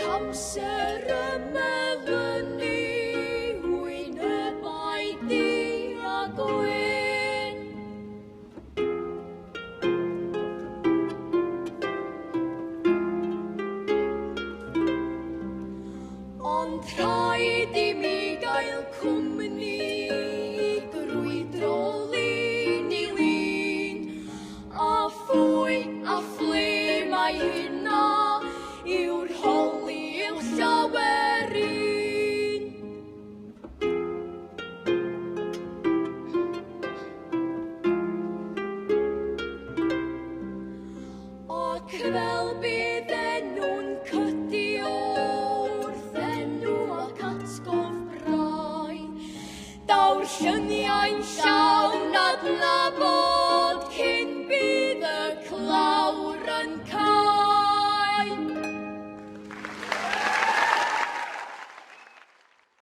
amser ymelynu wynebau di a gwyn. Ond rhaid I mi gael cwmni I grwydro lun I lun, a ffwy a fflim a'i hynna yw'r holi i'w llawer un. Ac fel bydd enw'n cydi wrth enw ac atgof braidd, daw'r lluniau'n llawn adnabod.